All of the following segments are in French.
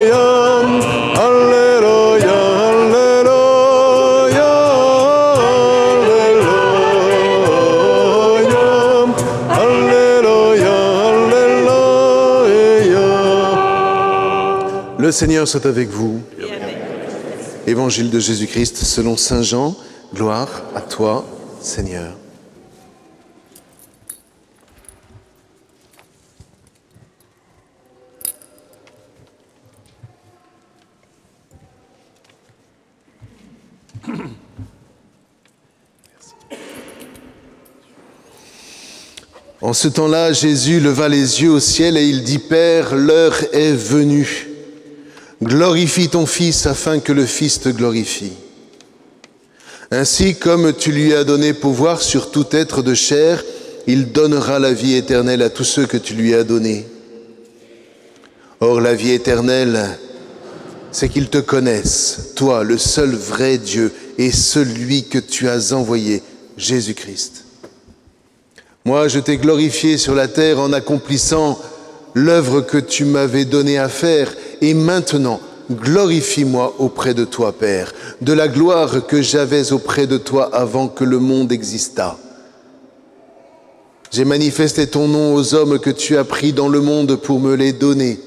Le Seigneur soit avec vous. Évangile de Jésus-Christ selon saint Jean. Gloire à toi, Seigneur. En ce temps-là, Jésus leva les yeux au ciel et il dit, Père, l'heure est venue. Glorifie ton Fils afin que le Fils te glorifie. Ainsi, comme tu lui as donné pouvoir sur tout être de chair, il donnera la vie éternelle à tous ceux que tu lui as donnés. Or, la vie éternelle, c'est qu'ils te connaissent, toi, le seul vrai Dieu, et celui que tu as envoyé, Jésus-Christ. Moi, je t'ai glorifié sur la terre en accomplissant l'œuvre que tu m'avais donnée à faire, et maintenant, glorifie-moi auprès de toi, Père, de la gloire que j'avais auprès de toi avant que le monde existât. J'ai manifesté ton nom aux hommes que tu as pris dans le monde pour me les donner.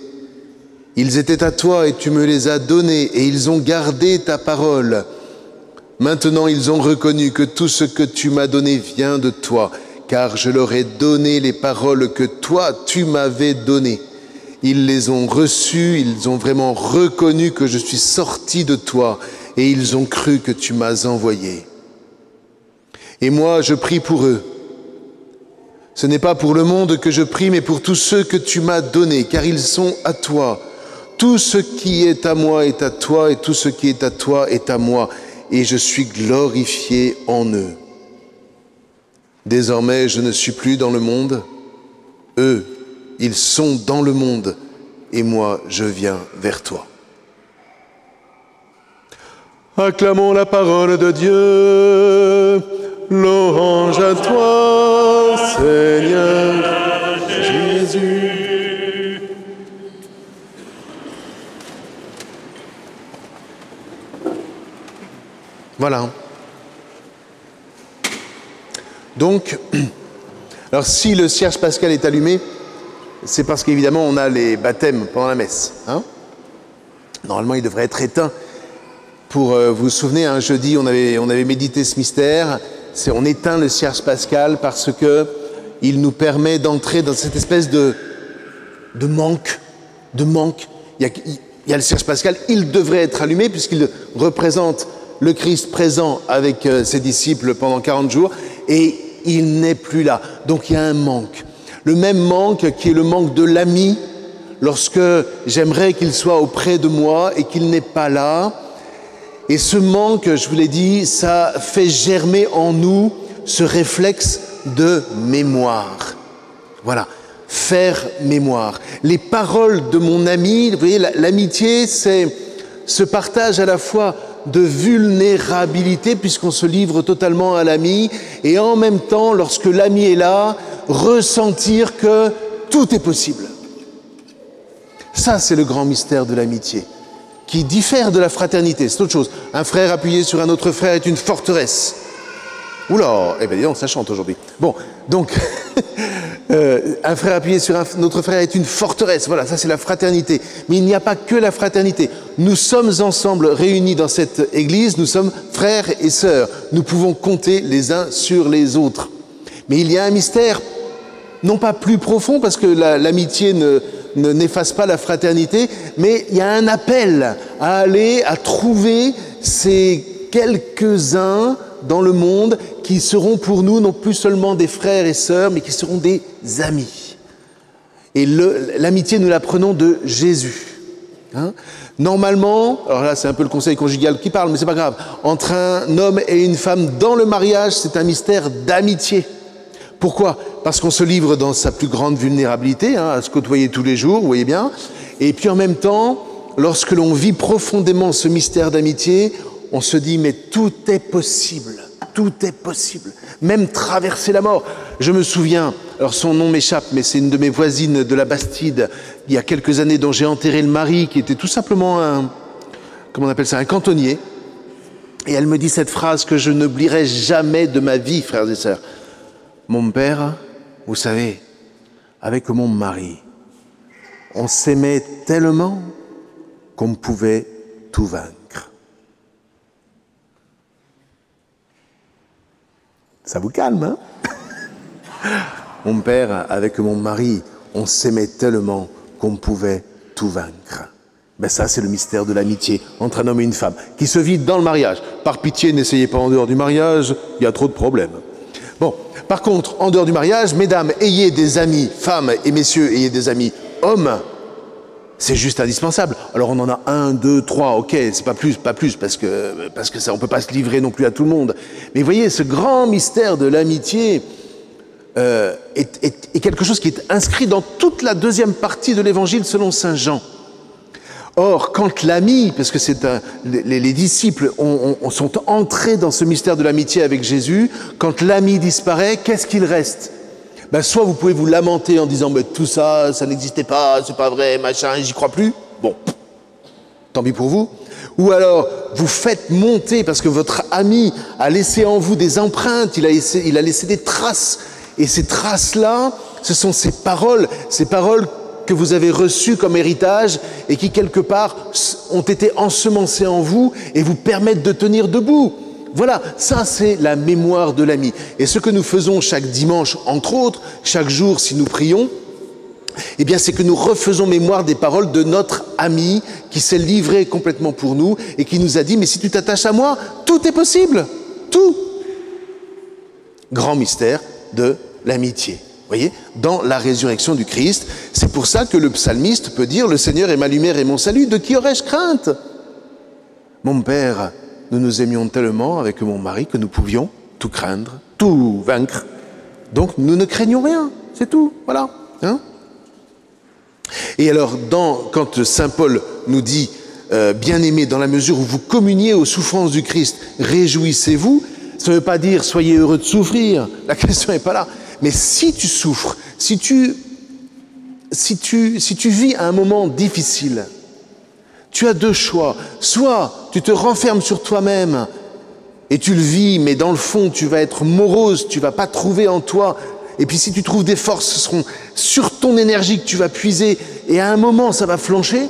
Ils étaient à toi et tu me les as donnés et ils ont gardé ta parole. Maintenant, ils ont reconnu que tout ce que tu m'as donné vient de toi, car je leur ai donné les paroles que toi, tu m'avais données. Ils les ont reçus, ils ont vraiment reconnu que je suis sorti de toi et ils ont cru que tu m'as envoyé. Et moi, je prie pour eux. Ce n'est pas pour le monde que je prie, mais pour tous ceux que tu m'as donnés, car ils sont à toi. Tout ce qui est à moi est à toi et tout ce qui est à toi est à moi. Et je suis glorifié en eux. Désormais, je ne suis plus dans le monde. Eux, ils sont dans le monde, et moi, je viens vers toi. Acclamons la parole de Dieu. Louange à toi, Seigneur Jésus. Voilà. Donc, alors si le cierge pascal est allumé, c'est parce qu'évidemment, on a les baptêmes pendant la messe. Hein? Normalement, il devrait être éteint. Pour vous vous souvenez, un jeudi, on avait médité ce mystère. On éteint le cierge pascal parce qu'il nous permet d'entrer dans cette espèce de manque. Il y a le cierge pascal, il devrait être allumé puisqu'il représente le Christ présent avec ses disciples pendant 40 jours. Et il n'est plus là. Donc il y a un manque. Le même manque qui est le manque de l'ami, lorsque j'aimerais qu'il soit auprès de moi et qu'il n'est pas là. Et ce manque, je vous l'ai dit, ça fait germer en nous ce réflexe de mémoire. Voilà, faire mémoire. Les paroles de mon ami, vous voyez, l'amitié, c'est ce partage à la fois de vulnérabilité, puisqu'on se livre totalement à l'ami, et en même temps, lorsque l'ami est là, ressentir que tout est possible. Ça, c'est le grand mystère de l'amitié, qui diffère de la fraternité. C'est autre chose. Un frère appuyé sur un autre frère est une forteresse. Oula, eh bien, dis donc, ça chante aujourd'hui. Bon, donc, un frère appuyé sur un autre frère est une forteresse. Voilà, ça c'est la fraternité. Mais il n'y a pas que la fraternité. Nous sommes ensemble réunis dans cette église, nous sommes frères et sœurs. Nous pouvons compter les uns sur les autres. Mais il y a un mystère, non pas plus profond, parce que l'amitié n'efface pas la fraternité, mais il y a un appel à aller, à trouver ces quelques-uns dans le monde qui seront pour nous non plus seulement des frères et sœurs, mais qui seront des amis. Et l'amitié, nous l'apprenons de Jésus. Hein? Normalement, alors là c'est un peu le conseil conjugal qui parle, mais c'est pas grave, entre un homme et une femme dans le mariage, c'est un mystère d'amitié. Pourquoi? Parce qu'on se livre dans sa plus grande vulnérabilité, hein, à se côtoyer tous les jours, vous voyez bien. Et puis en même temps, lorsque l'on vit profondément ce mystère d'amitié, on se dit, mais tout est possible. Tout est possible. Même traverser la mort. Je me souviens, alors son nom m'échappe, mais c'est une de mes voisines de la Bastide, il y a quelques années, dont j'ai enterré le mari, qui était tout simplement comment on appelle ça, un cantonnier. Et elle me dit cette phrase que je n'oublierai jamais de ma vie, frères et sœurs. Mon père, vous savez, avec mon mari, on s'aimait tellement qu'on pouvait tout vaincre. Ça vous calme, hein? Mon père, avec mon mari, on s'aimait tellement qu'on pouvait tout vaincre. Ben ça, c'est le mystère de l'amitié entre un homme et une femme, qui se vit dans le mariage. Par pitié, n'essayez pas en dehors du mariage, il y a trop de problèmes. Bon, par contre, en dehors du mariage, mesdames, ayez des amis femmes et messieurs, ayez des amis hommes. C'est juste indispensable. Alors on en a 1, 2, 3, ok, c'est pas plus, parce que ça, on peut pas se livrer non plus à tout le monde. Mais vous voyez, ce grand mystère de l'amitié est quelque chose qui est inscrit dans toute la deuxième partie de l'Évangile selon saint Jean. Or, quand l'ami, parce que les disciples sont entrés dans ce mystère de l'amitié avec Jésus, quand l'ami disparaît, qu'est-ce qu'il reste? Ben, soit vous pouvez vous lamenter en disant « tout ça, ça n'existait pas, c'est pas vrai, machin, j'y crois plus ». Bon, tant pis pour vous. Ou alors, vous faites monter, parce que votre ami a laissé en vous des empreintes, il a laissé des traces. Et ces traces-là, ce sont ces paroles que vous avez reçues comme héritage et qui, quelque part, ont été ensemencées en vous et vous permettent de tenir debout. Voilà, ça c'est la mémoire de l'ami. Et ce que nous faisons chaque dimanche, entre autres, chaque jour si nous prions, eh bien c'est que nous refaisons mémoire des paroles de notre ami qui s'est livré complètement pour nous et qui nous a dit « mais si tu t'attaches à moi, tout est possible, tout !» Grand mystère de l'amitié. Vous voyez, dans la résurrection du Christ, c'est pour ça que le psalmiste peut dire « Le Seigneur est ma lumière et mon salut, de qui aurais-je crainte ?» Mon Père, nous nous aimions tellement avec mon mari que nous pouvions tout craindre, tout vaincre. Donc nous ne craignons rien, c'est tout, voilà. Hein? Et alors, quand saint Paul nous dit bien-aimés, dans la mesure où vous communiez aux souffrances du Christ, réjouissez-vous, ça ne veut pas dire soyez heureux de souffrir, la question n'est pas là. Mais si tu souffres, si tu vis un moment difficile, tu as deux choix. Soit tu te renfermes sur toi-même et tu le vis, mais dans le fond, tu vas être morose, tu ne vas pas trouver en toi. Et puis si tu trouves des forces, ce seront sur ton énergie que tu vas puiser et à un moment, ça va flancher.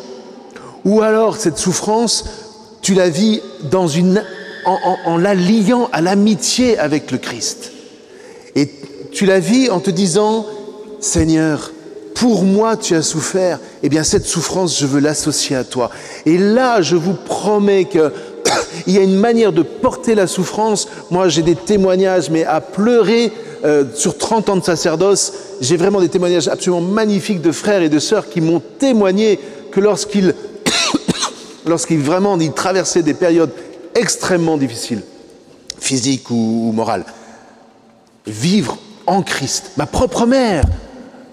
Ou alors, cette souffrance, tu la vis en la liant à l'amitié avec le Christ. Et tu la vis en te disant, Seigneur, pour moi tu as souffert, eh bien cette souffrance je veux l'associer à toi. Et là je vous promets qu'il y a une manière de porter la souffrance. Moi j'ai des témoignages, mais à pleurer sur 30 ans de sacerdoce, j'ai vraiment des témoignages absolument magnifiques de frères et de sœurs qui m'ont témoigné que lorsqu'ils vraiment ils traversaient des périodes extrêmement difficiles, physiques ou morales, vivre en Christ. Ma propre mère,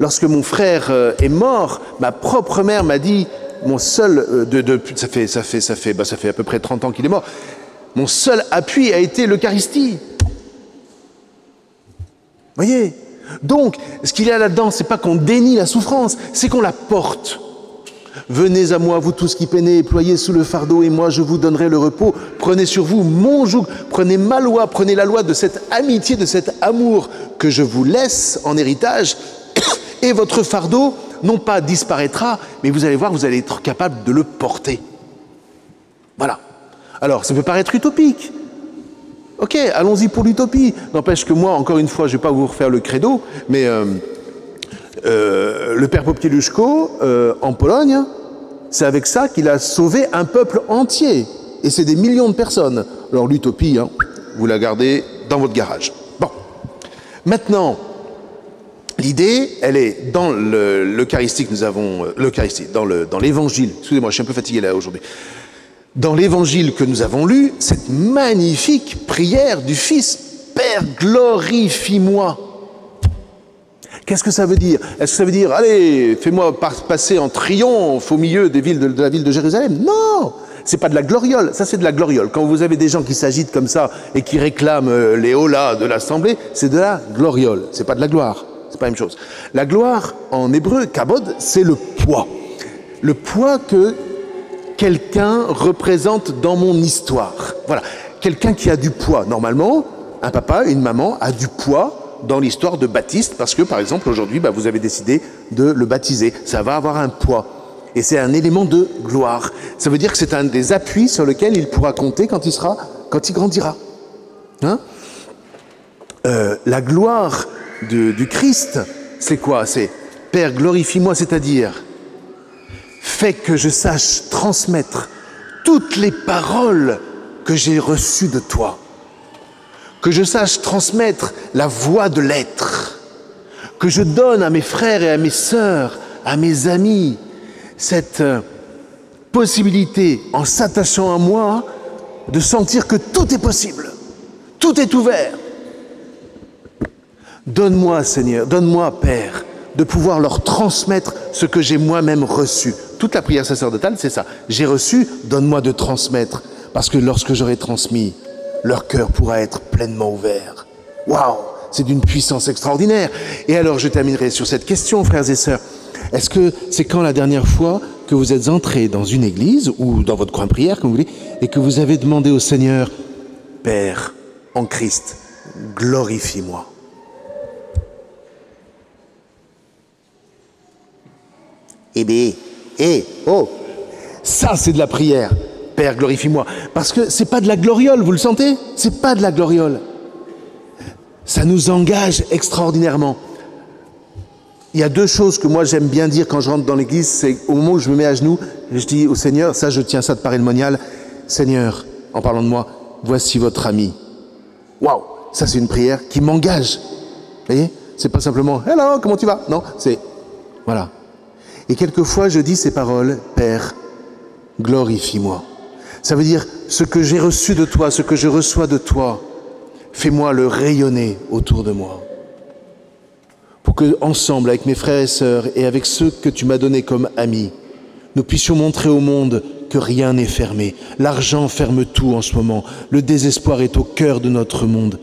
lorsque mon frère est mort, ma propre mère m'a dit, mon seul, ça fait à peu près 30 ans qu'il est mort, mon seul appui a été l'Eucharistie. Voyez? Donc, ce qu'il y a là-dedans, c'est pas qu'on dénie la souffrance, c'est qu'on la porte. Venez à moi, vous tous qui peinez et ployez sous le fardeau, et moi je vous donnerai le repos. Prenez sur vous mon joug, prenez ma loi, prenez la loi de cette amitié, de cet amour que je vous laisse en héritage, et votre fardeau, non pas disparaîtra, mais vous allez voir, vous allez être capable de le porter. Voilà. Alors, ça peut paraître utopique. Ok, allons-y pour l'utopie. N'empêche que moi, encore une fois, je ne vais pas vous refaire le credo, mais le père Popieluszko, en Pologne, c'est avec ça qu'il a sauvé un peuple entier. Et c'est des millions de personnes. Alors l'utopie, hein, vous la gardez dans votre garage. Bon. Maintenant, l'idée, elle est dans l'Eucharistie que nous avons... l'Eucharistie, dans l'Évangile. Excusez-moi, je suis un peu fatigué là aujourd'hui. Dans l'Évangile que nous avons lu, cette magnifique prière du Fils, « Père, glorifie-moi ». Qu'est-ce que ça veut dire? Est-ce que ça veut dire, allez, fais-moi passer en triomphe au milieu de la ville de Jérusalem? Non, c'est pas de la gloriole, ça c'est de la gloriole. Quand vous avez des gens qui s'agitent comme ça et qui réclament les hollas de l'Assemblée, c'est de la gloriole, c'est pas de la gloire. c'est pas la même chose. La gloire, en hébreu, kabod, c'est le poids. Le poids que quelqu'un représente dans mon histoire. Voilà, quelqu'un qui a du poids. Normalement, un papa, une maman a du poids dans l'histoire de Baptiste parce que, par exemple, aujourd'hui, vous avez décidé de le baptiser. Ça va avoir un poids. Et c'est un élément de gloire. Ça veut dire que c'est un des appuis sur lequel il pourra compter quand il grandira. Hein? La gloire du Christ, c'est quoi? C'est Père, glorifie-moi, c'est-à-dire fais que je sache transmettre toutes les paroles que j'ai reçues de toi, que je sache transmettre la voix de l'être, que je donne à mes frères et à mes sœurs, à mes amis, cette possibilité, en s'attachant à moi, de sentir que tout est possible, tout est ouvert. Donne-moi, Seigneur, donne-moi, Père, de pouvoir leur transmettre ce que j'ai moi-même reçu. Toute la prière sacerdotale, c'est ça. J'ai reçu, donne-moi de transmettre, parce que lorsque j'aurai transmis, leur cœur pourra être pleinement ouvert. Waouh, c'est d'une puissance extraordinaire. Et alors, je terminerai sur cette question, frères et sœurs. Est-ce que c'est quand la dernière fois que vous êtes entrés dans une église ou dans votre coin de prière, comme vous voulez, et que vous avez demandé au Seigneur, Père, en Christ, glorifie-moi. Ça c'est de la prière. Père, glorifie-moi. Parce que c'est pas de la gloriole, vous le sentez? C'est pas de la gloriole. Ça nous engage extraordinairement. Il y a deux choses que moi j'aime bien dire quand je rentre dans l'église, c'est au moment où je me mets à genoux, je dis au Seigneur, ça je tiens ça de parémonial, Seigneur, en parlant de moi, voici votre ami. Waouh, ça c'est une prière qui m'engage. Vous voyez? C'est pas simplement, hello, comment tu vas? Non, c'est, voilà. Et quelquefois, je dis ces paroles, Père, glorifie-moi. Ça veut dire, ce que j'ai reçu de toi, ce que je reçois de toi, fais-moi le rayonner autour de moi. Pour que, ensemble, avec mes frères et sœurs et avec ceux que tu m'as donnés comme amis, nous puissions montrer au monde que rien n'est fermé. L'argent ferme tout en ce moment. Le désespoir est au cœur de notre monde.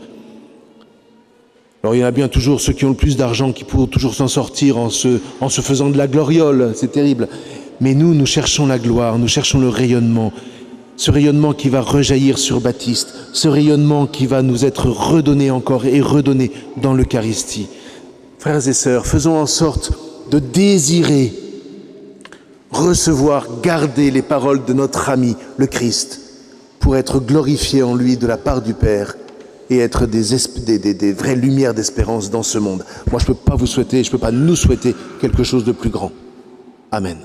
Alors il y en a bien toujours ceux qui ont le plus d'argent qui pourront toujours s'en sortir en se faisant de la gloriole, c'est terrible. Mais nous cherchons la gloire, nous cherchons le rayonnement. Ce rayonnement qui va rejaillir sur Baptiste, ce rayonnement qui va nous être redonné encore et redonné dans l'Eucharistie. Frères et sœurs, faisons en sorte de désirer, recevoir, garder les paroles de notre ami, le Christ, pour être glorifiés en lui de la part du Père et être des vraies lumières d'espérance dans ce monde. Moi, je ne peux pas vous souhaiter, je ne peux pas nous souhaiter quelque chose de plus grand. Amen.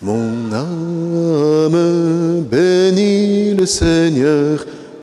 Mon âme bénit le Seigneur,